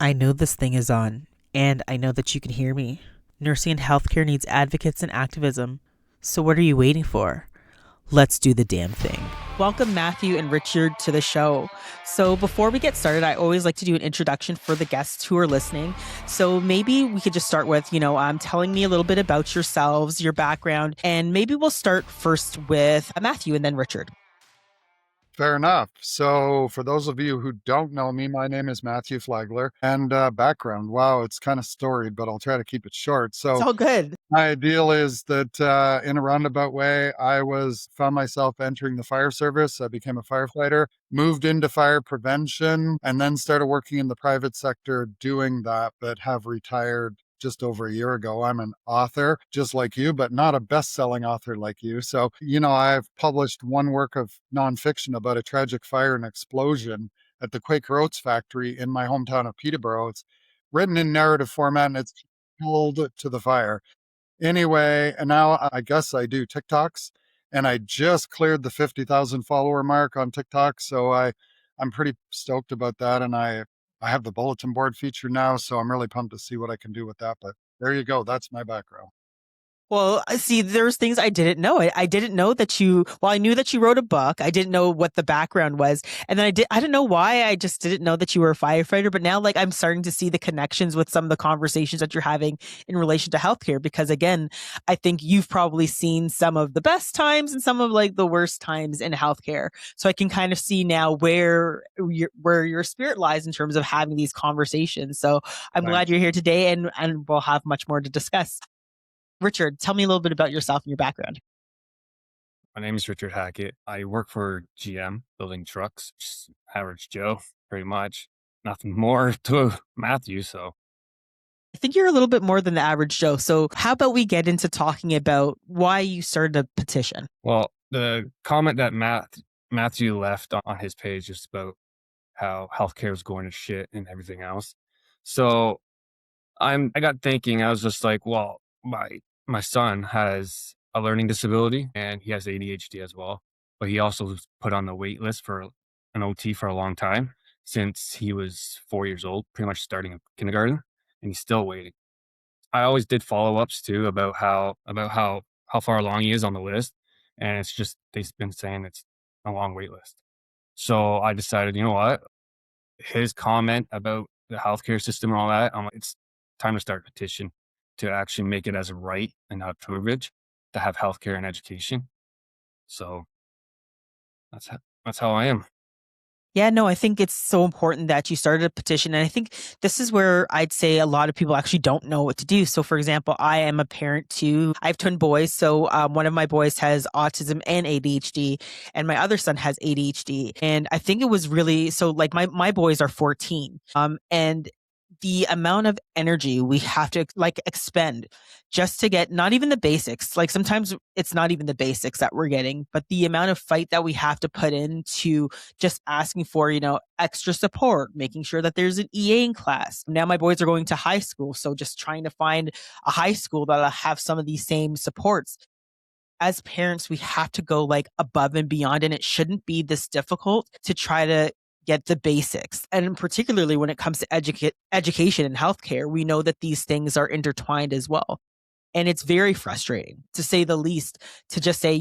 I know this thing is on, and I know that you can hear me. Nursing and healthcare needs advocates and activism. So what are you waiting for? Let's do the damn thing. Welcome Matthew and Richard to the show. So before we get started, I always like to do an introduction for the guests who are listening. So maybe we could just start with, telling me a little bit about yourselves, your background, and maybe we'll start first with Matthew and then Richard. Fair enough. So for those of you who don't know me, my name is Matthew Flagler, and background. Wow, it's kind of storied, but I'll try to keep it short. It's So all good. my deal is that in a roundabout way, found myself entering the fire service. I became a firefighter, moved into fire prevention, and then started working in the private sector doing that, but have retired just over a year ago. I'm an author, just like you, but not a best-selling author like you. So, I've published one work of nonfiction about a tragic fire and explosion at the Quaker Oats factory in my hometown of Peterborough. It's written in narrative format and it's called To the Fire. Anyway, and now I guess I do TikToks, and I just cleared the 50,000 follower mark on TikTok. So I'm pretty stoked about that. And I have the bulletin board feature now. So I'm really pumped to see what I can do with that. But there you go. That's my background. Well, see, there's things I didn't know. I didn't know that I knew that you wrote a book. I didn't know what the background was. And then I didn't know why. I just didn't know that you were a firefighter. But now, I'm starting to see the connections with some of the conversations that you're having in relation to healthcare. Because again, I think you've probably seen some of the best times and some of the worst times in healthcare. So I can kind of see now where your spirit lies in terms of having these conversations. So I'm glad Thanks. you're here today and we'll have much more to discuss. Richard, tell me a little bit about yourself and your background. My name is Richard Hackett. I work for GM building trucks, just average Joe, pretty much. Nothing more to Matthew. So I think you're a little bit more than the average Joe. So how about we get into talking about why you started a petition? well, the comment that Matthew left on his page is about how healthcare is going to shit and everything else. So I got thinking, I was just like, well, my son has a learning disability and he has ADHD as well. But he also was put on the wait list for an OT for a long time since he was 4 years old, pretty much starting kindergarten, and he's still waiting. I always did follow-ups too about how far along he is on the list. And it's just they've been saying it's a long wait list. So I decided, you know what? His comment about the healthcare system and all that, I'm like, it's time to start a petition to actually make it as a right and not a privilege to have healthcare and education. So that's how I am. Yeah, no, I think it's so important that you started a petition. And I think this is where I'd say a lot of people actually don't know what to do. So, for example, I am a parent too. I have twin boys. So, one of my boys has autism and ADHD, and my other son has ADHD. And I think it was really so, my boys are 14. And the amount of energy we have to expend just to get not even the basics. Like sometimes it's not even the basics that we're getting, but the amount of fight that we have to put into just asking for, extra support, making sure that there's an EA in class. Now my boys are going to high school. So just trying to find a high school that'll have some of these same supports. As parents, we have to go above and beyond, and it shouldn't be this difficult to try to get the basics. And particularly when it comes to education and healthcare, we know that these things are intertwined as well. And it's very frustrating, to say the least, to just say,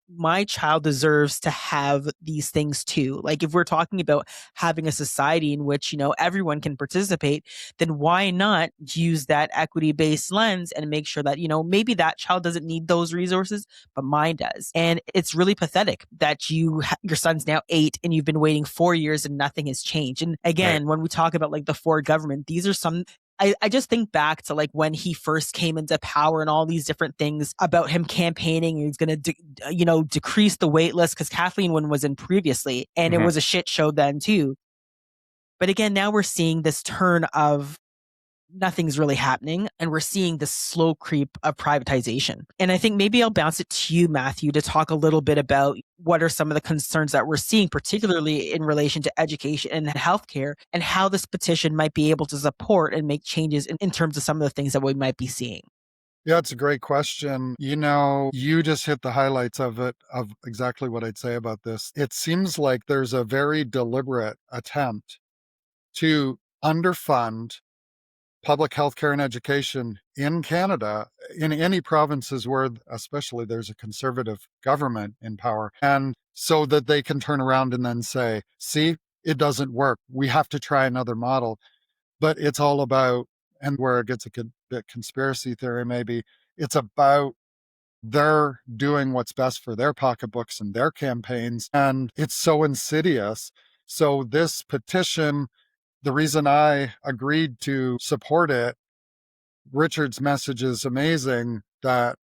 my child deserves to have these things too. Like if we're talking about having a society in which, everyone can participate, then why not use that equity-based lens and make sure that, maybe that child doesn't need those resources, but mine does. And it's really pathetic that your son's now 8 and you've been waiting 4 years and nothing has changed. And again, Right. when we talk about the Ford government, these are some I just think back to when he first came into power and all these different things about him campaigning. He's going to, decrease the wait list because Kathleen one was in previously and it Mhm. was a shit show then too. But again, now we're seeing this turn of nothing's really happening and we're seeing this slow creep of privatization. And I think maybe I'll bounce it to you, Matthew, to talk a little bit about what are some of the concerns that we're seeing, particularly in relation to education and healthcare, and how this petition might be able to support and make changes in terms of some of the things that we might be seeing. Yeah, it's a great question. You just hit the highlights of it, of exactly what I'd say about this. It seems like there's a very deliberate attempt to underfund public healthcare and education in Canada, in any provinces where, especially, there's a conservative government in power, and so that they can turn around and then say, see, it doesn't work. We have to try another model. But it's all about, and where it gets a bit conspiracy theory maybe, it's about they're doing what's best for their pocketbooks and their campaigns, and it's so insidious. So this petition, the reason I agreed to support it, Richard's message is amazing, that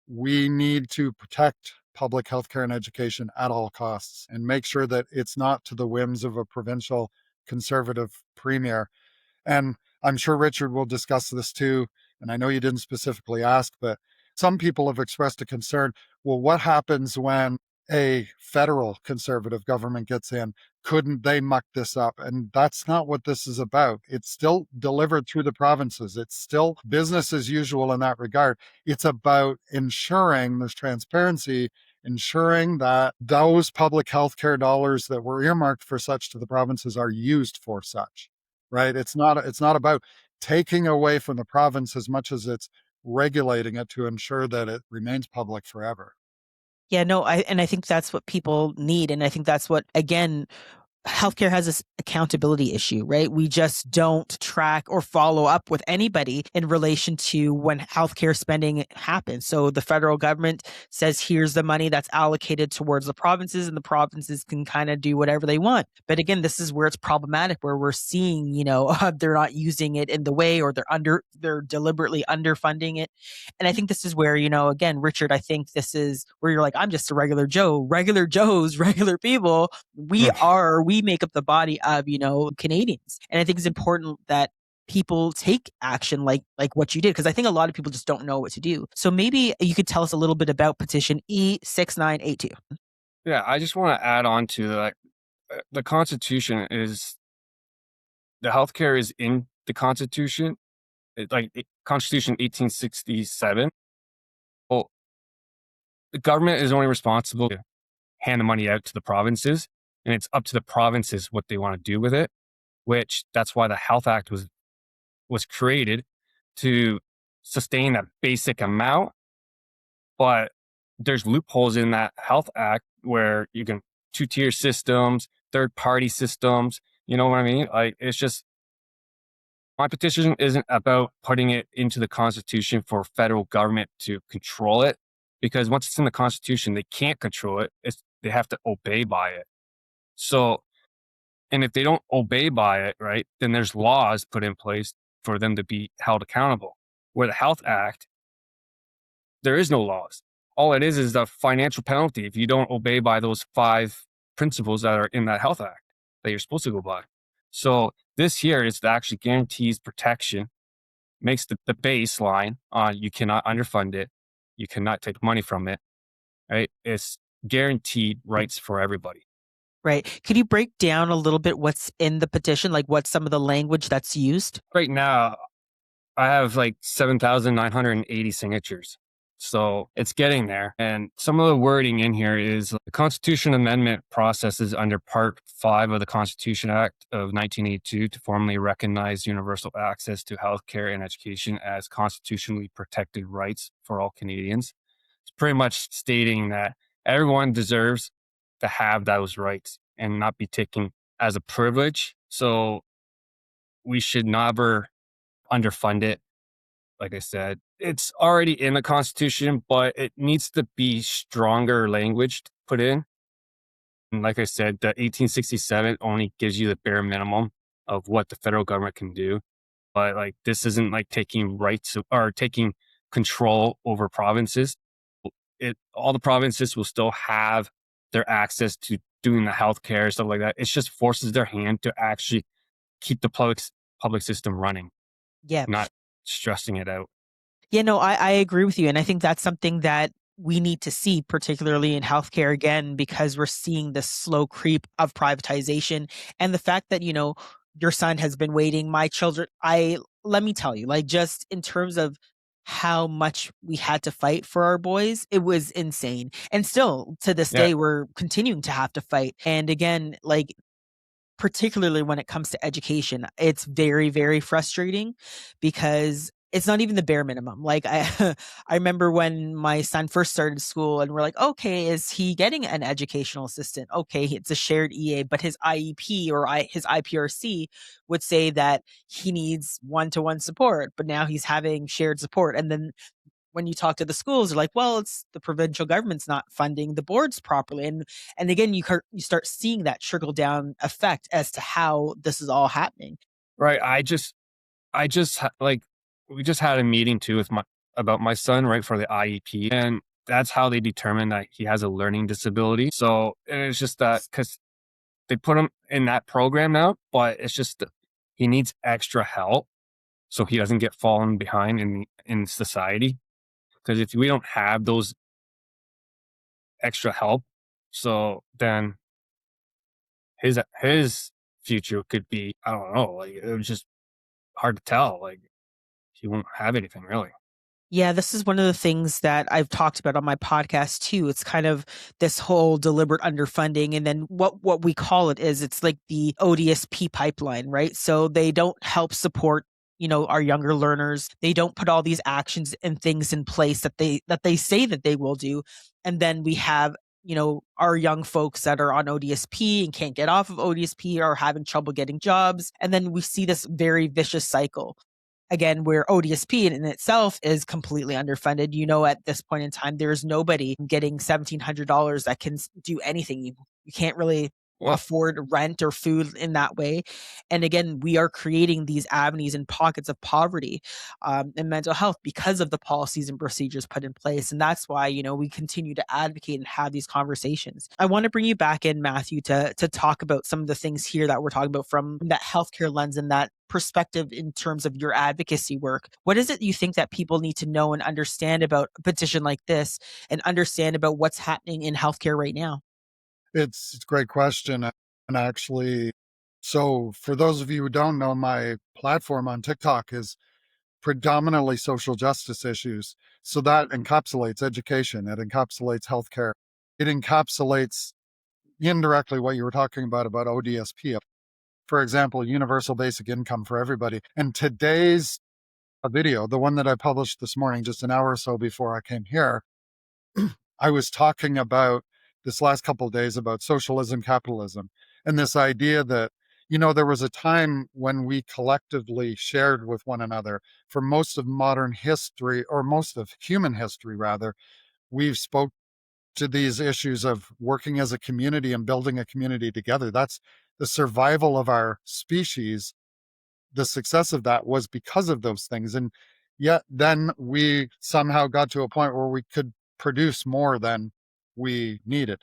we need to protect public healthcare and education at all costs and make sure that it's not to the whims of a provincial conservative premier. And I'm sure Richard will discuss this too. And I know you didn't specifically ask, but some people have expressed a concern. Well, what happens when a federal conservative government gets in? Couldn't they muck this up? And that's not what this is about. It's still delivered through the provinces. It's still business as usual in that regard. It's about ensuring there's transparency, ensuring that those public health care dollars that were earmarked for such to the provinces are used for such. Right? It's not about taking away from the province as much as it's regulating it to ensure that it remains public forever. Yeah, no, I think that's what people need. And I think that's what, again, healthcare has this accountability issue, right? We just don't track or follow up with anybody in relation to when healthcare spending happens. So the federal government says, here's the money that's allocated towards the provinces, and the provinces can kind of do whatever they want. But again, this is where it's problematic, where we're seeing, they're not using it in the way, or they're deliberately underfunding it. And I think this is where, again, Richard, I think this is where you're like, I'm just a regular Joe, regular Joes, regular people. We make up the body of, Canadians. And I think it's important that people take action like what you did, because I think a lot of people just don't know what to do. So maybe you could tell us a little bit about petition E6982. Yeah, I just want to add on to the Constitution is the healthcare is in the Constitution, Constitution 1867. Well, the government is only responsible to hand the money out to the provinces, and it's up to the provinces what they want to do with it, which that's why the Health Act was created, to sustain that basic amount. But there's loopholes in that Health Act where you can two-tier systems, third-party systems, you know what I mean? It's just, my petition isn't about putting it into the Constitution for federal government to control it, because once it's in the Constitution, they can't control it. They have to obey by it. So, and if they don't obey by it, right, then there's laws put in place for them to be held accountable. Where the Health Act, there is no laws. All it is a financial penalty if you don't obey by those 5 principles that are in that Health Act that you're supposed to go by. So this here is actually guarantees protection, makes the baseline on you cannot underfund it, you cannot take money from it, right? It's guaranteed rights for everybody. Right. Could you break down a little bit what's in the petition? Like what's some of the language that's used? Right now, I have 7,980 signatures. So it's getting there. And some of the wording in here is the Constitution Amendment processes under Part 5 of the Constitution Act of 1982 to formally recognize universal access to healthcare and education as constitutionally protected rights for all Canadians. It's pretty much stating that everyone deserves to have those rights and not be taken as a privilege. So we should never underfund it. Like I said, it's already in the Constitution, but it needs to be stronger language put in. And like I said, the 1867 only gives you the bare minimum of what the federal government can do. But this isn't taking rights or taking control over provinces. All the provinces will still have their access to doing the healthcare, stuff like that. It just forces their hand to actually keep the public system running. Yeah. Not stressing it out. Yeah, no, I agree with you. And I think that's something that we need to see, particularly in healthcare, again, because we're seeing this slow creep of privatization. And the fact that, your son has been waiting, my children, let me tell you, just in terms of how much we had to fight for our boys, it was insane. And still to this day, we're continuing to have to fight. And again, particularly when it comes to education. It's very, very frustrating because it's not even the bare minimum. Like I remember when my son first started school and we're like, okay, is he getting an educational assistant? Okay, it's a shared EA, but his IEP or his IPRC would say that he needs one-to-one support, but now he's having shared support. And then when you talk to the schools, they're like, well, it's the provincial government's not funding the boards properly. And again, you start seeing that trickle down effect as to how this is all happening. Right. Like, we just had a meeting too about my son, right, for the IEP. And that's how they determine that he has a learning disability. So, and it's just that because they put him in that program now, but it's just that he needs extra help so he doesn't get fallen behind in society. Because if we don't have those extra help, so then his future could be, I don't know, like it was just hard to tell. Like he won't have anything really. Yeah, this is one of the things that I've talked about on my podcast too. It's kind of this whole deliberate underfunding. And then what we call it is it's like the ODSP pipeline, right? So they don't help support, our younger learners. They don't put all these actions and things in place that they say that they will do. And then we have our young folks that are on ODSP and can't get off of ODSP or having trouble getting jobs. And then we see this very vicious cycle again, where ODSP in itself is completely underfunded. At this point in time, there's nobody getting $1,700 that can do anything. You can't really afford rent or food in that way. And again, we are creating these avenues and pockets of poverty and mental health because of the policies and procedures put in place. And that's why, we continue to advocate and have these conversations. I want to bring you back in, Matthew, to talk about some of the things here that we're talking about from that healthcare lens and that perspective in terms of your advocacy work. What is it you think that people need to know and understand about a petition like this and understand about what's happening in healthcare right now? It's a great question. And actually, so for those of you who don't know, my platform on TikTok is predominantly social justice issues. So that encapsulates education, it encapsulates healthcare, it encapsulates indirectly what you were talking about ODSP. For example, universal basic income for everybody. And today's video, the one that I published this morning, just an hour or so before I came here, I was talking about this last couple of days about socialism, capitalism, and this idea that, there was a time when we collectively shared with one another. For most of modern history, or most of human history, rather, we've spoke to these issues of working as a community and building a community together. That's the survival of our species. The success of that was because of those things. And yet then we somehow got to a point where we could produce more than we needed.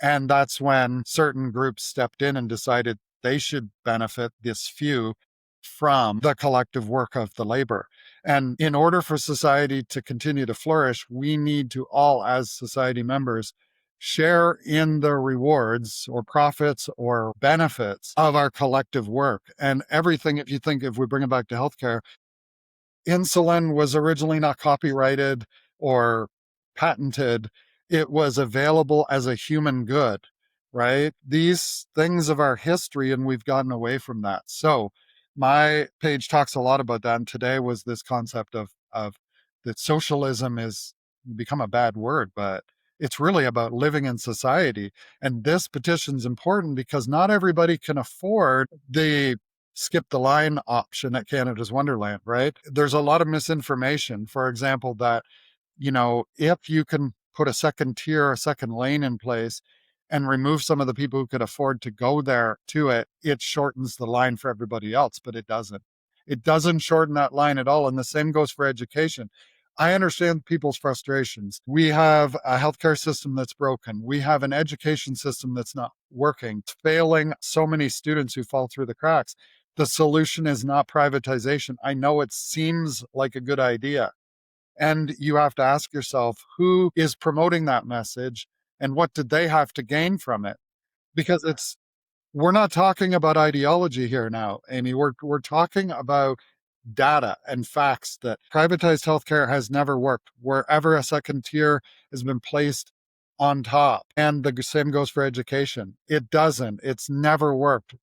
And that's when certain groups stepped in and decided they should benefit this few from the collective work of the labor. And in order for society to continue to flourish, we need to all, as society members, share in the rewards or profits or benefits of our collective work. And everything, if we bring it back to healthcare, insulin was originally not copyrighted or patented. It was available as a human good, right? These things of our history, and we've gotten away from that. So my page talks a lot about that. And today was this concept of that socialism is become a bad word, but it's really about living in society. And this petition's important because not everybody can afford the skip the line option at Canada's Wonderland, right? There's a lot of misinformation. For example, that, if you can put a second tier, a second lane in place and remove some of the people who could afford to go there to it, it shortens the line for everybody else, but it doesn't. It doesn't shorten that line at all. And the same goes for education. I understand people's frustrations. We have a healthcare system that's broken. We have an education system that's not working, failing so many students who fall through the cracks. The solution is not privatization. I know it seems like a good idea. And you have to ask yourself, who is promoting that message and what did they have to gain from it? Because we're not talking about ideology here now, Amy. We're talking about data and facts that privatized healthcare has never worked wherever a second tier has been placed on top. And the same goes for education. It doesn't. It's never worked.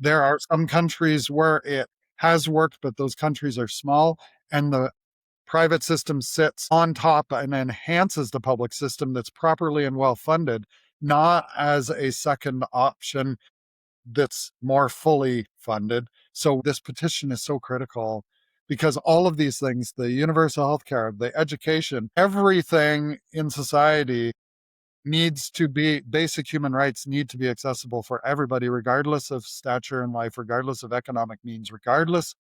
There are some countries where it has worked, but those countries are small, and the private system sits on top and enhances the public system that's properly and well funded, not as a second option that's more fully funded. So this petition is so critical because all of these things, the universal health care, the education, everything in society needs to be, basic human rights need to be accessible for everybody, regardless of stature in life, regardless of economic means, regardless,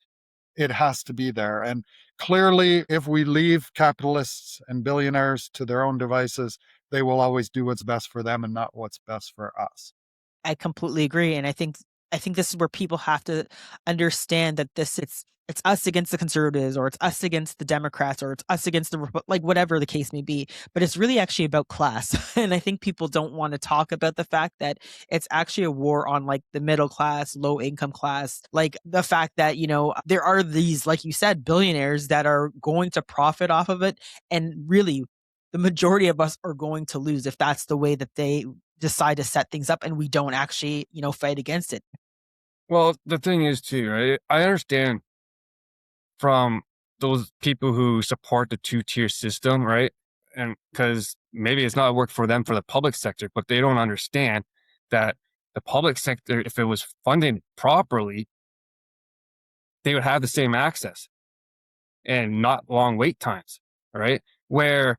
it has to be there. And clearly, if we leave capitalists and billionaires to their own devices, they will always do what's best for them and not what's best for us. I completely agree, and I think this is where people have to understand that it's us against the conservatives, or it's us against the Democrats, or it's us against the like whatever the case may be. But it's really actually about class, and I think people don't want to talk about the fact that it's actually a war on like the middle class, low income class, like the fact that there are these, like you said, billionaires that are going to profit off of it, and really the majority of us are going to lose if that's the way that they decide to set things up and we don't actually, fight against it. Well, the thing is too, right? I understand from those people who support the two-tier system, right? And because maybe it's not work for them for the public sector, but they don't understand that the public sector, if it was funded properly, they would have the same access and not long wait times, right? Where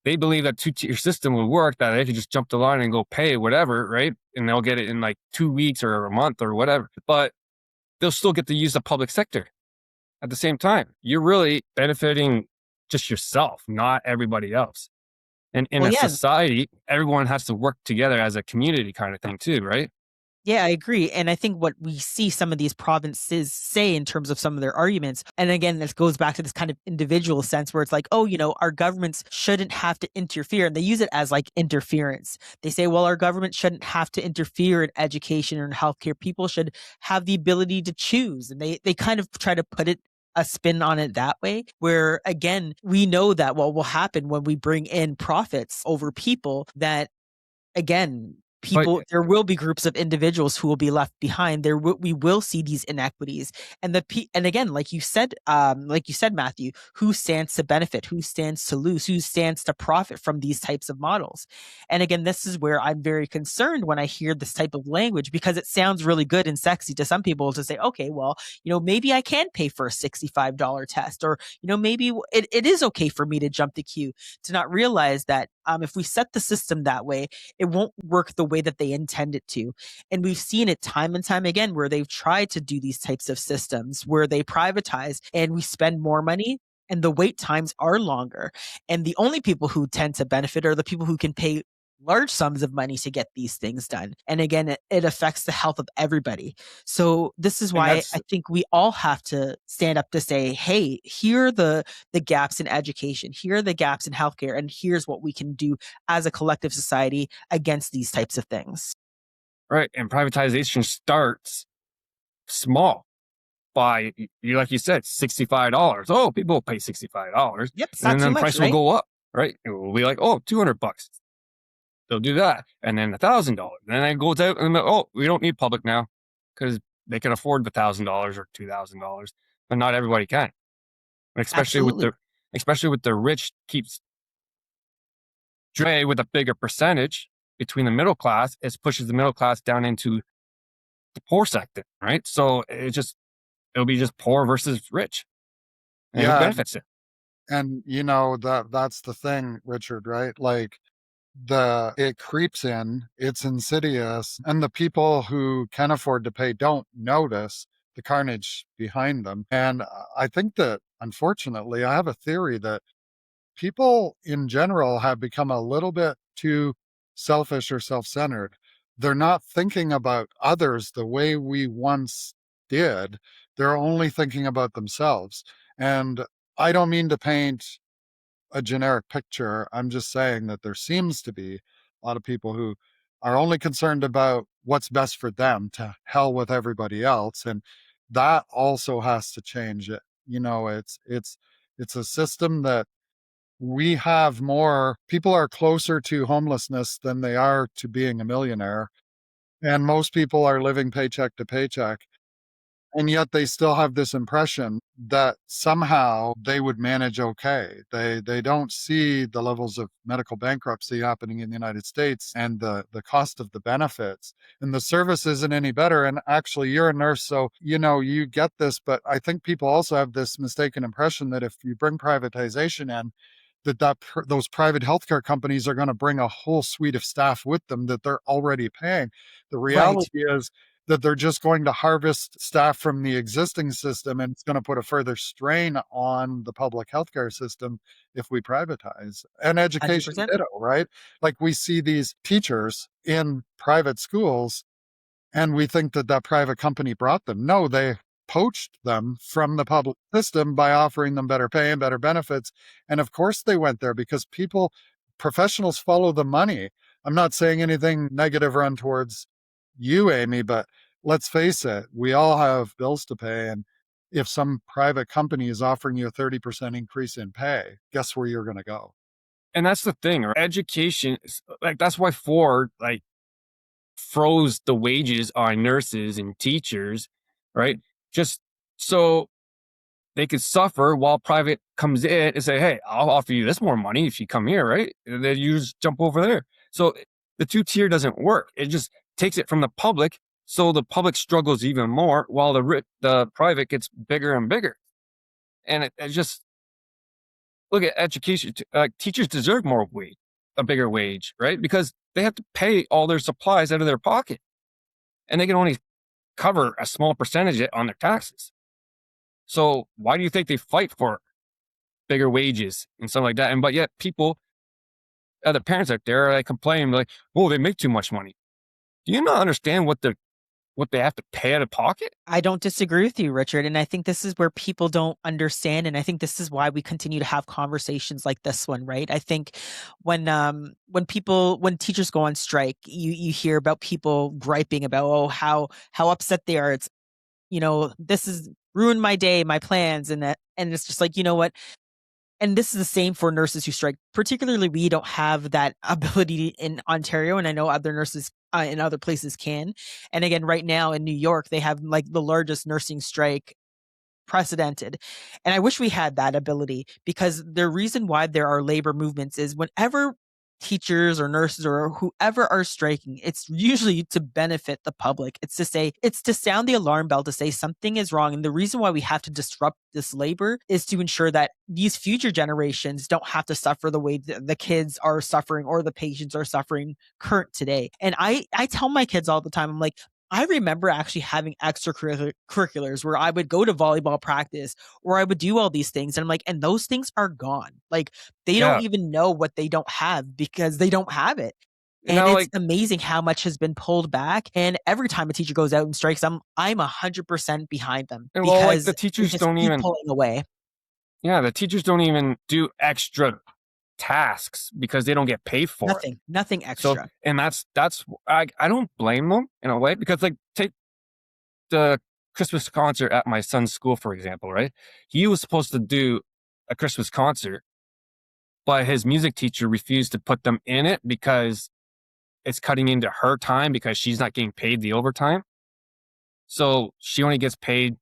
they believe that two-tier system would work, that they could just jump the line and go pay whatever, right? And they'll get it in like 2 weeks or a month or whatever. But they'll still get to use the public sector at the same time. You're really benefiting just yourself, not everybody else. And in Well, a yeah, society, everyone has to work together as a community kind of thing too, right? yeah, I agree. And I think what we see some of these provinces say in terms of some of their arguments, and again, this goes back to this kind of individual sense where it's like, oh, our governments shouldn't have to interfere. And they use it as like interference. They say, well, our government shouldn't have to interfere in education or in healthcare. People should have the ability to choose. And they kind of try to put it a spin on it that way, where again, we know that what will happen when we bring in profits over people, that again, But there will be groups of individuals who will be left behind. We will see these inequities, and and again, like you said, Matthew, who stands to benefit, who stands to lose, who stands to profit from these types of models. And again, this is where I'm very concerned when I hear this type of language, because it sounds really good and sexy to some people to say, okay, well, maybe I can pay for a $65 test, or maybe it is okay for me to jump the queue, to not realize that if we set the system that way, it won't work the way that they intend it to. And we've seen it time and time again where they've tried to do these types of systems where they privatize and we spend more money and the wait times are longer. And the only people who tend to benefit are the people who can pay large sums of money to get these things done. And again, it affects the health of everybody. So this is and why that's I think we all have to stand up to say, hey, here are the gaps in education, here are the gaps in healthcare, and here's what we can do as a collective society against these types of things. right. And privatization starts small by you, like you said, $65. Oh, people will pay $65, Yep, it's and not then too the much, price will right? go up, right? It will be like, oh, $200. They'll do that, and then $1,000. Then it goes out, and oh, we don't need public now because they can afford the $1,000 or $2,000, but not everybody can. Especially with Absolutely. the rich keeps Dre with a bigger percentage between the middle class. It pushes the middle class down into the poor sector, right? So it'll be just poor versus rich, and who Yeah, benefits it? and that's the thing, Richard, right? Like it creeps in, it's insidious, and the people who can afford to pay don't notice the carnage behind them. And I think that unfortunately, I have a theory that people in general have become a little bit too selfish or self-centered. They're not thinking about others the way we once did. They're only thinking about themselves. And I don't mean to paint a generic picture. I'm just saying that there seems to be a lot of people who are only concerned about what's best for them, to hell with everybody else. And that also has to change. It's a system that we have more people are closer to homelessness than they are to being a millionaire. And most people are living paycheck to paycheck. And yet they still have this impression that somehow they would manage okay. They don't see the levels of medical bankruptcy happening in the United States and the cost of the benefits. And the service isn't any better. And actually, you're a nurse, so you get this. But I think people also have this mistaken impression that if you bring privatization in, those private healthcare companies are going to bring a whole suite of staff with them that they're already paying. The Right. reality is that they're just going to harvest staff from the existing system, and it's going to put a further strain on the public healthcare system if we privatize. And education 100%. ditto, right? Like we see these teachers in private schools and we think that that private company brought them. No, they poached them from the public system by offering them better pay and better benefits. And of course they went there because professionals follow the money. I'm not saying anything negative or untowards you, Amy, but let's face it, we all have bills to pay. And if some private company is offering you a 30% increase in pay, guess where you're going to go? And that's the thing, right? Education, like that's why Ford froze the wages on nurses and teachers, right? Just so they could suffer while private comes in and say, hey, I'll offer you this more money if you come here, right? And then you just jump over there. So the two-tier doesn't work. It just takes it from the public. So the public struggles even more while the private gets bigger and bigger. And it just, look at education. Teachers deserve a bigger wage, right? Because they have to pay all their supplies out of their pocket. And they can only cover a small percentage on their taxes. So why do you think they fight for bigger wages and stuff like that? But yet other parents out there, complain like, "Oh, they make too much money." Do you not understand what they have to pay out of pocket? I don't disagree with you, Richard. And I think this is where people don't understand. And I think this is why we continue to have conversations like this one, right? I think when teachers go on strike, you hear about people griping about, oh, how upset they are. It's, this has ruined my day, my plans, and it's just like, you know what? And this is the same for nurses who strike. Particularly, we don't have that ability in Ontario, and I know other nurses in other places can. And again, right now in New York, they have like the largest nursing strike precedented. And I wish we had that ability, because the reason why there are labor movements is whenever teachers or nurses or whoever are striking, it's usually to benefit the public. It's to sound the alarm bell to say something is wrong. And the reason why we have to disrupt this labor is to ensure that these future generations don't have to suffer the way the kids are suffering or the patients are suffering current today. And I tell my kids all the time, I'm like, I remember actually having extracurriculars where I would go to volleyball practice or I would do all these things. And I'm like, and those things are gone. Like they don't Yeah. even know what they don't have because they don't have it. And And now, it's amazing how much has been pulled back. And every time a teacher goes out and strikes, I'm 100% behind them because the they teachers just don't keep even, pulling away. the teachers don't even do extra tasks because they don't get paid for it. Nothing So, extra. and I don't blame them in a way, because take the Christmas concert at my son's school, for example, right? He was supposed to do a Christmas concert, but his music teacher refused to put them in it because it's cutting into her time because she's not getting paid the overtime. So she only gets paid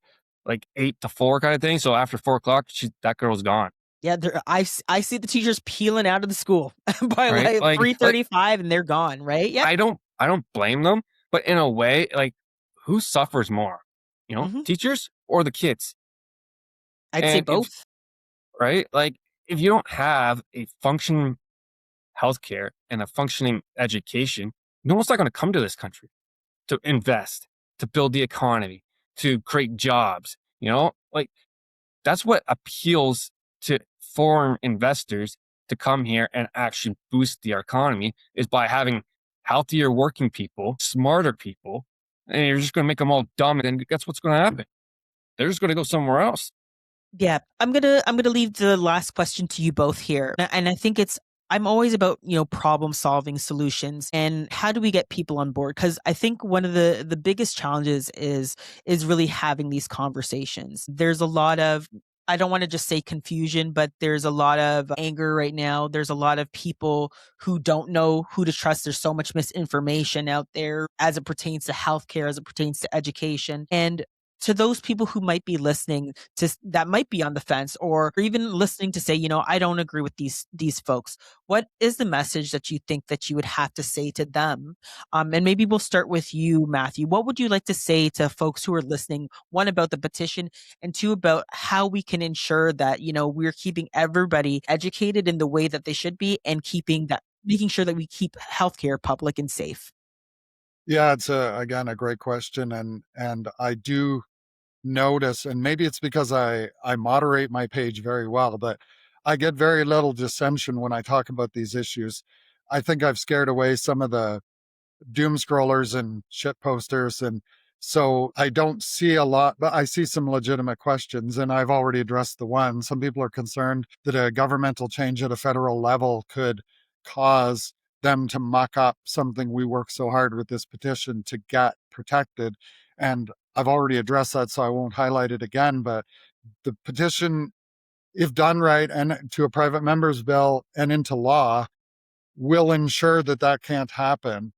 like 8 to 4 kind of thing. So after 4 o'clock, that girl's gone. Yeah, I see the teachers peeling out of the school by Right? like 3:35 and they're gone, right? Yep. I don't blame them, but in a way, like, who suffers more? Mhm. Teachers or the kids? I'd say And both. right? Like, if you don't have a functioning healthcare and a functioning education, no one's not going to come to this country to invest, to build the economy, to create jobs. Like, that's what appeals to foreign investors to come here and actually boost the economy, is by having healthier working people, smarter people, and you're just going to make them all dumb. And that's what's going to happen. They're just going to go somewhere else. Yeah, I'm gonna leave the last question to you both here, and I think I'm always about problem solving solutions and how do we get people on board, because I think one of the biggest challenges is really having these conversations. There's a lot of I don't want to just say confusion, but there's a lot of anger right now. There's a lot of people who don't know who to trust. There's so much misinformation out there as it pertains to healthcare, as it pertains to education. And to those people who might be listening to that might be on the fence or even listening to say, I don't agree with these folks. What is the message that you think that you would have to say to them? And maybe we'll start with you, Matthew. What would you like to say to folks who are listening? One, about the petition, and two, about how we can ensure that, we're keeping everybody educated in the way that they should be and making sure that we keep healthcare public and safe. Yeah, it's again a great question, and I do notice, and maybe it's because I moderate my page very well, but I get very little dissension when I talk about these issues. I think I've scared away some of the doom scrollers and shit posters, and so I don't see a lot, but I see some legitimate questions, and I've already addressed the one. Some people are concerned that a governmental change at a federal level could cause them to muck up something we work so hard with this petition to get protected. And I've already addressed that, so I won't highlight it again. But the petition, if done right and to a private member's bill and into law, will ensure that that can't happen.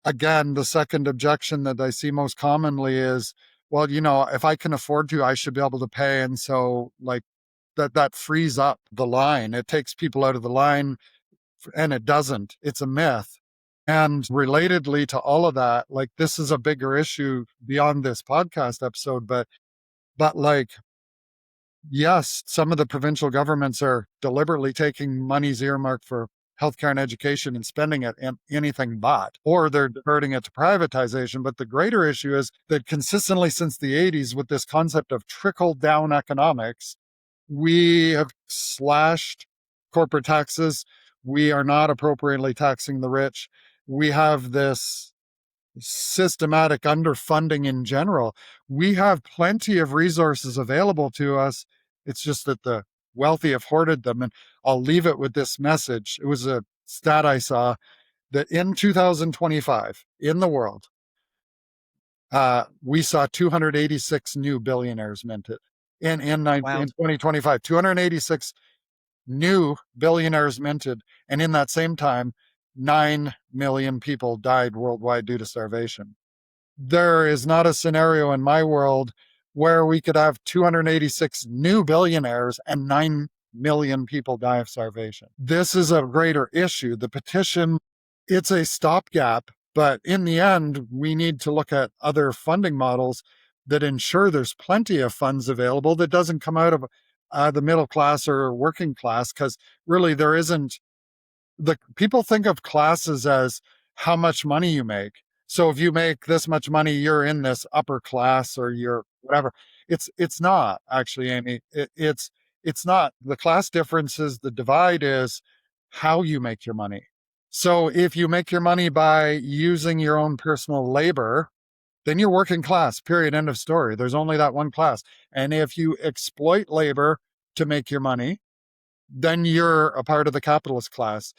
Again, the second objection that I see most commonly is, well, if I can afford to, I should be able to pay. And so, like, that frees up the line. It takes people out of the line, and it doesn't. It's a myth. And relatedly to all of that, like, this is a bigger issue beyond this podcast episode, but like, yes, some of the provincial governments are deliberately taking monies earmarked for healthcare and education and spending it in anything but, or they're diverting it to privatization. But the greater issue is that consistently since the 80s, with this concept of trickle down economics, we have slashed corporate taxes. We are not appropriately taxing the rich. We have this systematic underfunding in general. We have plenty of resources available to us. It's just that the wealthy have hoarded them. And I'll leave it with this message. It was a stat I saw that in 2025 in the world, we saw 286 new billionaires minted in Wow. 2025, 286 new billionaires minted. And in that same time, 9 million people died worldwide due to starvation. There is not a scenario in my world where we could have 286 new billionaires and 9 million people die of starvation. This is a greater issue. The petition, it's a stopgap, but in the end, we need to look at other funding models that ensure there's plenty of funds available that doesn't come out of the middle class or working class, because really there isn't. The people think of classes as how much money you make. So if you make this much money, you're in this upper class or you're whatever. It's not actually, Amy. It's not. The class difference is, the divide is how you make your money. So if you make your money by using your own personal labor, then you're working class, period, end of story. There's only that one class. And if you exploit labor to make your money, then you're a part of the capitalist class.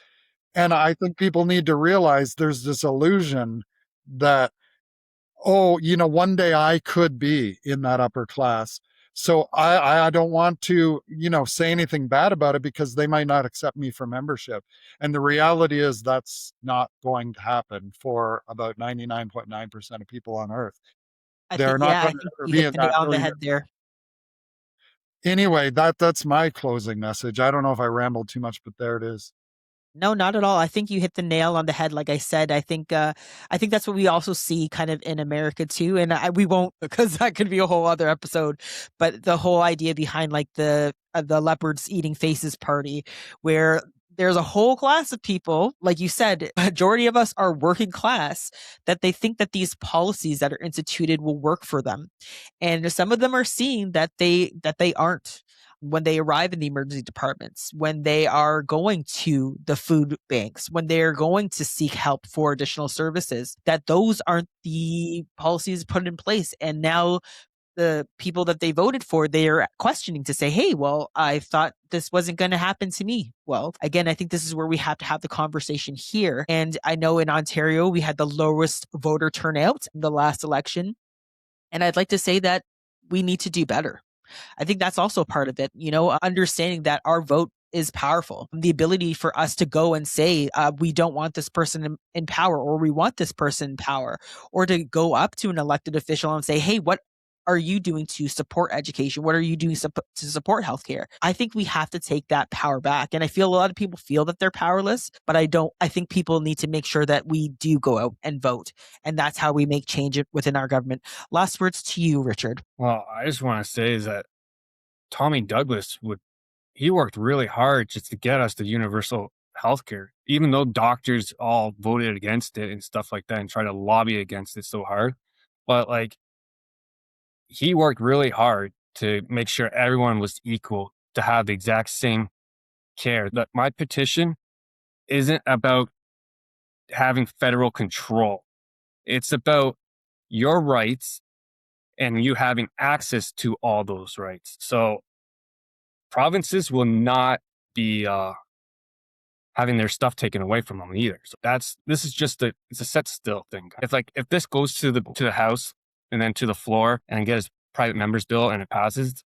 And I think people need to realize there's this illusion that, oh, one day I could be in that upper class. So I don't want to, say anything bad about it because they might not accept me for membership. And the reality is that's not going to happen for about 99.9% of people on Earth. They're not I going to think ever you be hit in the nail that on the billionaire. head there. Anyway, that's my closing message. I don't know if I rambled too much, but there it is. No, not at all. I think you hit the nail on the head. Like I said, I think that's what we also see kind of in America too. And we won't, because that could be a whole other episode. But the whole idea behind like the leopards eating faces party, where there's a whole class of people, like you said, majority of us are working class, that they think that these policies that are instituted will work for them, and some of them are seeing that they aren't, when they arrive in the emergency departments, when they are going to the food banks, when they're going to seek help for additional services, that those aren't the policies put in place. And now the people that they voted for, they're questioning to say, hey, well, I thought this wasn't going to happen to me. Well, again, I think this is where we have to have the conversation here. And I know in Ontario, we had the lowest voter turnout in the last election. And I'd like to say that we need to do better. I think that's also part of it, understanding that our vote is powerful. The ability for us to go and say, we don't want this person in power, or we want this person in power, or to go up to an elected official and say, hey, what are you doing to support education? What are you doing to support healthcare? I think we have to take that power back. And I feel a lot of people feel that they're powerless, but I don't. I think people need to make sure that we do go out and vote. And that's how we make change within our government. Last words to you, Richard. Well, I just want to say is that Tommy Douglas he worked really hard just to get us the universal healthcare, even though doctors all voted against it and stuff like that and tried to lobby against it so hard. But like, he worked really hard to make sure everyone was equal to have the exact same care. That my petition isn't about having federal control. It's about your rights and you having access to all those rights. So provinces will not be having their stuff taken away from them either. So this is just it's a set still thing. If this goes to the House and then to the floor and gets private members bill and it passes,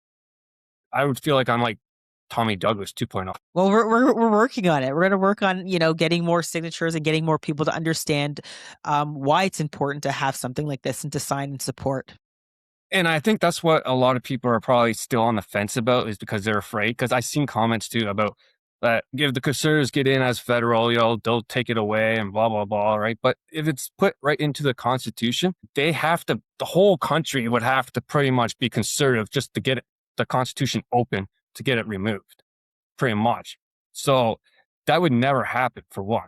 I would feel like I'm like Tommy Douglas 2.0. Well, we're working on it. We're going to work on, getting more signatures and getting more people to understand why it's important to have something like this and to sign and support. And I think that's what a lot of people are probably still on the fence about, is because they're afraid. Because I've seen comments too about that if the conservatives get in as federal, they'll take it away and blah, blah, blah, right? But if it's put right into the Constitution, the whole country would have to pretty much be conservative just to get the Constitution open to get it removed, pretty much. So that would never happen, for one.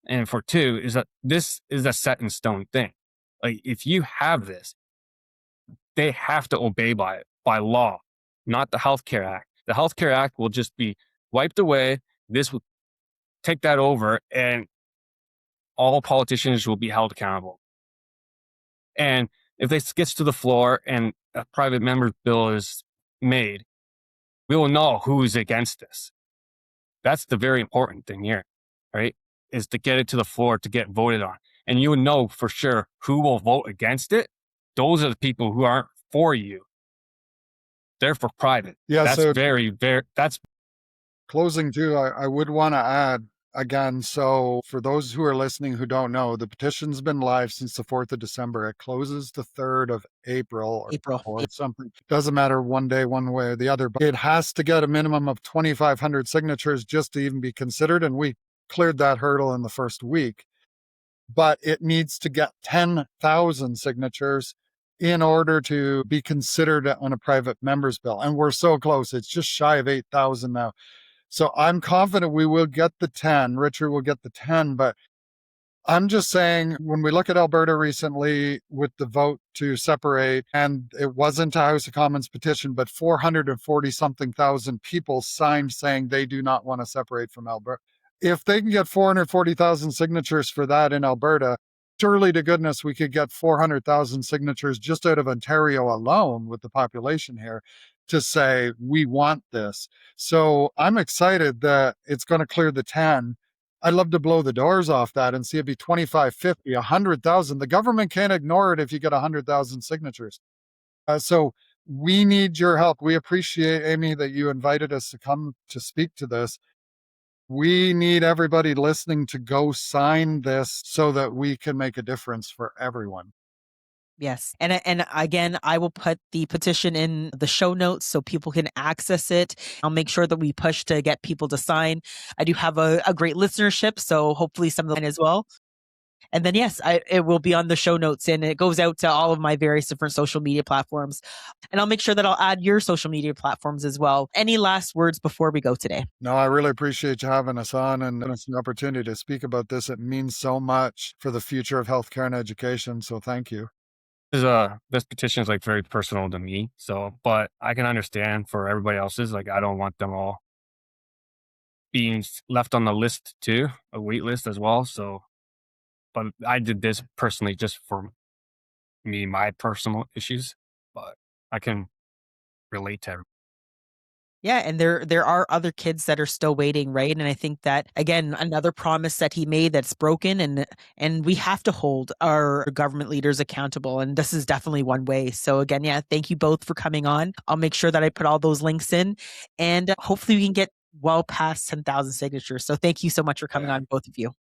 And for two, is that this is a set in stone thing. Like, if you have this, they have to obey by it, by law, not the Healthcare Act. The Healthcare Act will just be wiped away. This will take that over, and all politicians will be held accountable. And if this gets to the floor and a private member's bill is made, we will know who's against this. That's the very important thing here, right? Is to get it to the floor to get voted on. And you will know for sure who will vote against it. Those are the people who aren't for you. They're for private. Yeah, that's so that's closing too, I would want to add again. So for those who are listening who don't know, the petition's been live since the 4th of December. It closes the 3rd of April April. or something. Doesn't matter one day, one way or the other, but it has to get a minimum of 2,500 signatures just to even be considered. And we cleared that hurdle in the first week, but it needs to get 10,000 signatures in order to be considered on a private member's bill. And we're so close. It's just shy of 8,000 now. So I'm confident we will get the 10. Richard will get the 10. But I'm just saying, when we look at Alberta recently with the vote to separate, and it wasn't a House of Commons petition, but 440 something thousand people signed saying they do not want to separate from Alberta. If they can get 440,000 signatures for that in Alberta, surely to goodness we could get 400,000 signatures just out of Ontario alone with the population here to say we want this. So I'm excited that it's going to clear the 10. I'd love to blow the doors off that and see it be 25, 50, 100,000. The government can't ignore it if you get 100,000 signatures. So we need your help. We appreciate, Amie, that you invited us to come to speak to this. We need everybody listening to go sign this so that we can make a difference for everyone. Yes. And again, I will put the petition in the show notes so people can access it. I'll make sure that we push to get people to sign. I do have a great listenership, so hopefully some of them as well. And then, yes, it will be on the show notes, and it goes out to all of my various different social media platforms. And I'll make sure that I'll add your social media platforms as well. Any last words before we go today? No, I really appreciate you having us on and it's an opportunity to speak about this. It means so much for the future of healthcare and education. So thank you. This petition is like very personal to me. So, but I can understand for everybody else's. Like, I don't want them all being left on the list too, a wait list as well. So, but I did this personally just for me, my personal issues. But I can relate to everybody. Yeah, and there are other kids that are still waiting, right? And I think that, again, another promise that he made that's broken, and we have to hold our government leaders accountable, and this is definitely one way. So again, yeah, thank you both for coming on. I'll make sure that I put all those links in, and hopefully we can get well past 10,000 signatures. So thank you so much for coming on, both of you.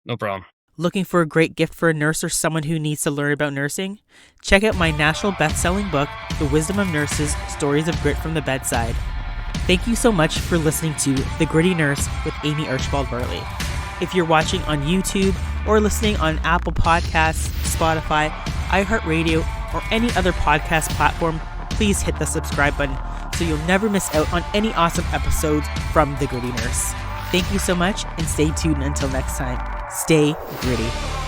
No problem. Looking for a great gift for a nurse or someone who needs to learn about nursing? Check out my national best-selling book, The Wisdom of Nurses: Stories of Grit from the Bedside. Thank you so much for listening to The Gritty Nurse with Amie Archibald-Varley. If you're watching on YouTube or listening on Apple Podcasts, Spotify, iHeartRadio, or any other podcast platform, please hit the subscribe button so you'll never miss out on any awesome episodes from The Gritty Nurse. Thank you so much, and stay tuned until next time. Stay gritty.